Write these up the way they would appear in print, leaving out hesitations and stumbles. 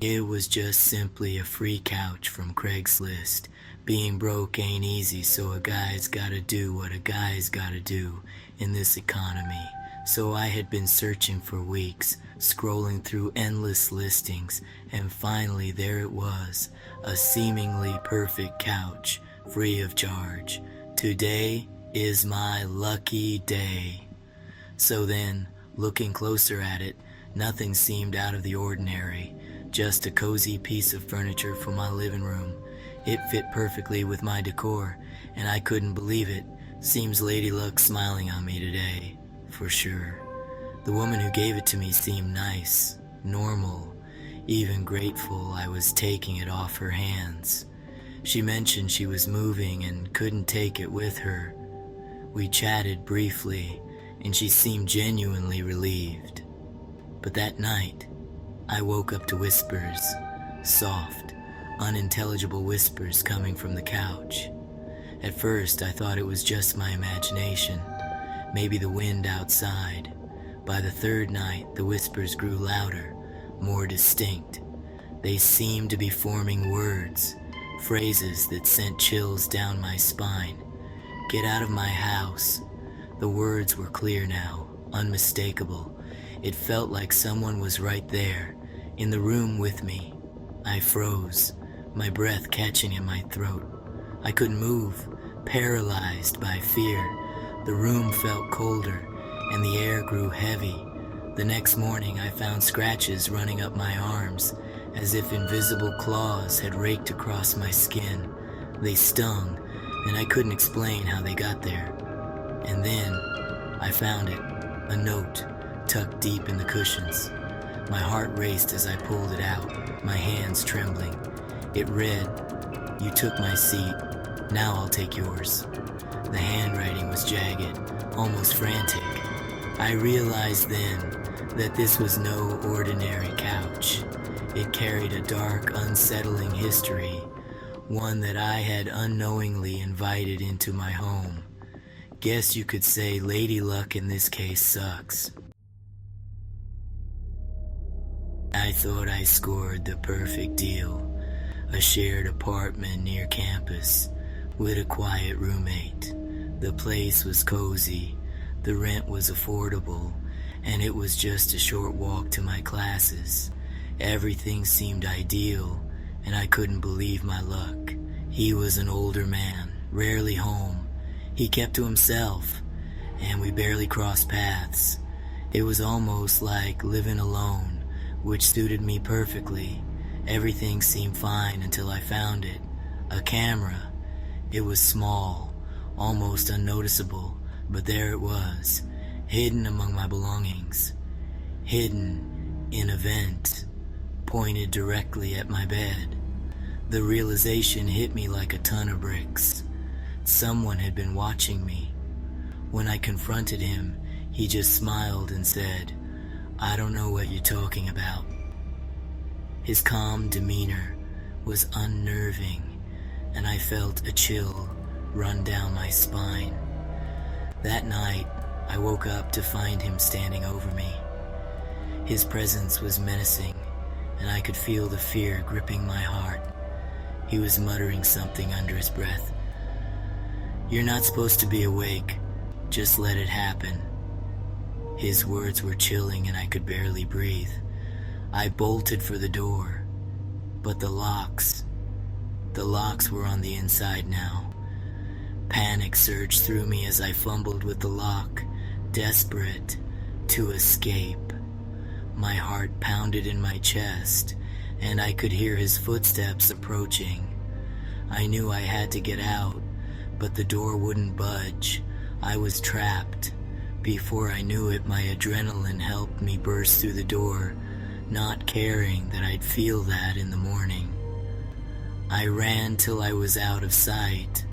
It was just simply a free couch from Craigslist. Being broke ain't easy, so a guy's gotta do what a guy's gotta do in this economy. So I had been searching for weeks, scrolling through endless listings, and finally there it was, a seemingly perfect couch, free of charge. Today is my lucky day. So then, looking closer at it, nothing seemed out of the ordinary. Just a cozy piece of furniture for my living room. It fit perfectly with my decor, and I couldn't believe it. Seems Lady Luck's smiling on me today, for sure. The woman who gave it to me seemed nice, normal, even grateful I was taking it off her hands. She mentioned she was moving and couldn't take it with her. We chatted briefly, and she seemed genuinely relieved. But that night, I woke up to whispers, soft, unintelligible whispers coming from the couch. At first, I thought it was just my imagination, maybe the wind outside. By the third night, the whispers grew louder, more distinct. They seemed to be forming words, phrases that sent chills down my spine. Get out of my house. The words were clear now, unmistakable. It felt like someone was right there, in the room with me. I froze, my breath catching in my throat. I couldn't move, paralyzed by fear. The room felt colder, and the air grew heavy. The next morning I found scratches running up my arms, as if invisible claws had raked across my skin. They stung, and I couldn't explain how they got there. And then, I found it, a note, tucked deep in the cushions. My heart raced as I pulled it out, my hands trembling. It read, "You took my seat, now I'll take yours." The handwriting was jagged, almost frantic. I realized then that this was no ordinary couch. It carried a dark, unsettling history, one that I had unknowingly invited into my home. Guess you could say Lady Luck in this case sucks. I thought I scored the perfect deal. A shared apartment near campus, with a quiet roommate. The place was cozy, the rent was affordable, and it was just a short walk to my classes. Everything seemed ideal, and I couldn't believe my luck. He was an older man, rarely home. He kept to himself, and we barely crossed paths. It was almost like living alone, which suited me perfectly. Everything seemed fine until I found it. A camera. It was small, almost unnoticeable, but there it was, hidden among my belongings. Hidden in a vent, pointed directly at my bed. The realization hit me like a ton of bricks. Someone had been watching me. When I confronted him, he just smiled and said, "I don't know what you're talking about." His calm demeanor was unnerving, and I felt a chill run down my spine. That night, I woke up to find him standing over me. His presence was menacing, and I could feel the fear gripping my heart. He was muttering something under his breath. "You're not supposed to be awake. Just let it happen." His words were chilling and I could barely breathe. I bolted for the door, but the locks were on the inside now. Panic surged through me as I fumbled with the lock, desperate to escape. My heart pounded in my chest, and I could hear his footsteps approaching. I knew I had to get out, but the door wouldn't budge. I was trapped. Before I knew it, my adrenaline helped me burst through the door, not caring that I'd feel that in the morning. I ran till I was out of sight.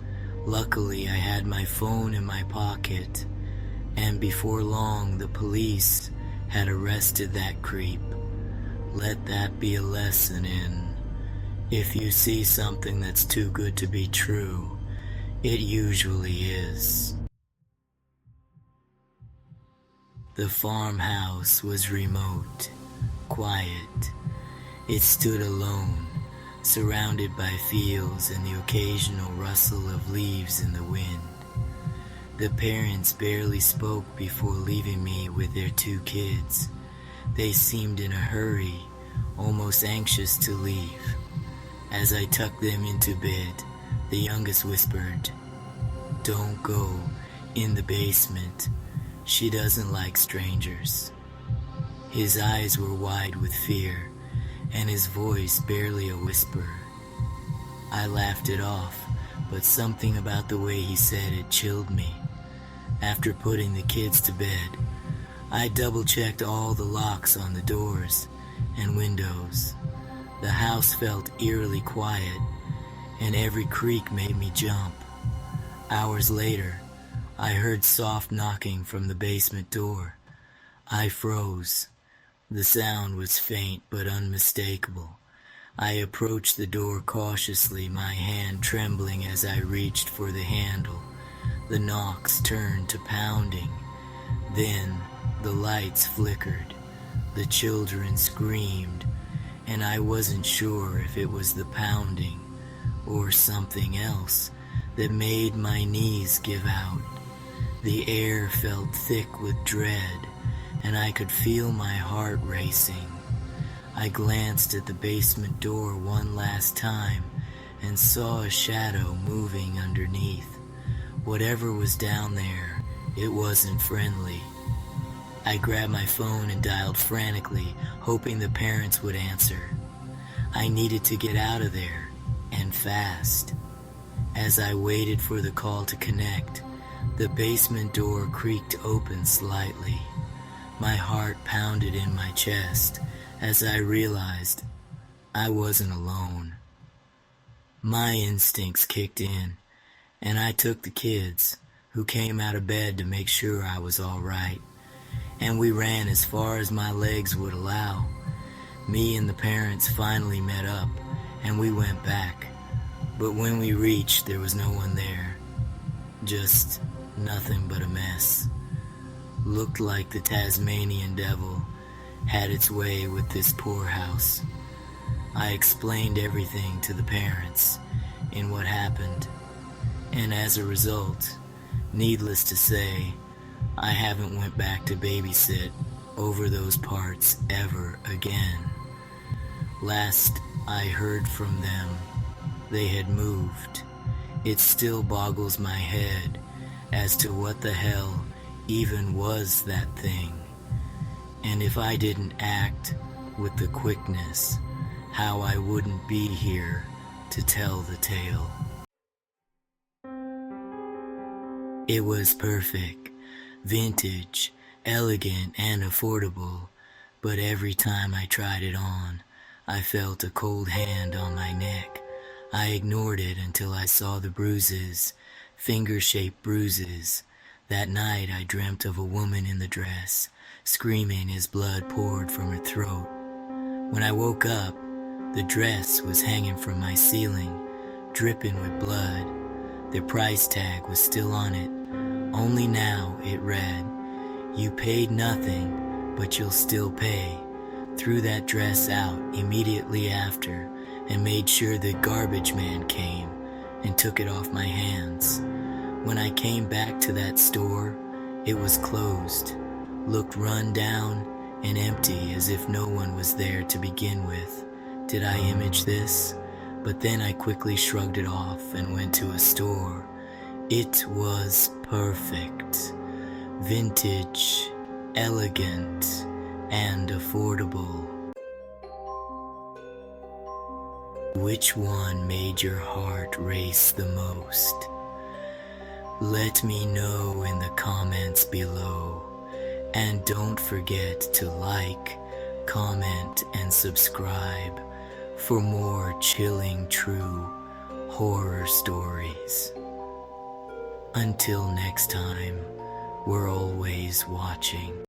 Luckily, I had my phone in my pocket, and before long, the police had arrested that creep. Let that be a lesson in, if you see something that's too good to be true, it usually is. The farmhouse was remote, quiet. It stood alone, surrounded by fields and the occasional rustle of leaves in the wind. The parents barely spoke before leaving me with their 2 kids. They seemed in a hurry, almost anxious to leave. As I tucked them into bed, the youngest whispered, "Don't go in the basement. She doesn't like strangers." His eyes were wide with fear, and his voice barely a whisper. I laughed it off, but something about the way he said it chilled me. After putting the kids to bed, I double-checked all the locks on the doors and windows. The house felt eerily quiet, and every creak made me jump. Hours later, I heard soft knocking from the basement door. I froze. The sound was faint but unmistakable. I approached the door cautiously, my hand trembling as I reached for the handle. The knocks turned to pounding. Then the lights flickered. The children screamed, and I wasn't sure if it was the pounding or something else that made my knees give out. The air felt thick with dread, and I could feel my heart racing. I glanced at the basement door one last time and saw a shadow moving underneath. Whatever was down there, it wasn't friendly. I grabbed my phone and dialed frantically, hoping the parents would answer. I needed to get out of there, and fast. As I waited for the call to connect, the basement door creaked open slightly. My heart pounded in my chest as I realized I wasn't alone. My instincts kicked in, and I took the kids, who came out of bed to make sure I was all right, and we ran as far as my legs would allow. Me and the parents finally met up, and we went back. But when we reached, there was no one there. Just nothing but a mess. Looked like the Tasmanian devil had its way with this poor house. I explained everything to the parents in what happened, and as a result, needless to say, I haven't went back to babysit over those parts ever again. Last I heard from them, they had moved. It still boggles my head as to what the hell even was that thing. And if I didn't act with the quickness, how I wouldn't be here to tell the tale. It was perfect, vintage, elegant, and affordable, but every time I tried it on, I felt a cold hand on my neck. I ignored it until I saw the bruises, finger-shaped bruises. That night I dreamt of a woman in the dress, screaming as blood poured from her throat. When I woke up, the dress was hanging from my ceiling, dripping with blood. The price tag was still on it. Only now it read, "You paid nothing, but you'll still pay." Threw that dress out immediately after and made sure the garbage man came and took it off my hands. When I came back to that store, it was closed, looked run down and empty as if no one was there to begin with. Did I image this? But then I quickly shrugged it off and went to a store. It was perfect, vintage, elegant, and affordable. Which one made your heart race the most? Let me know in the comments below. And don't forget to like, comment, and subscribe for more chilling true horror stories. Until next time, we're always watching.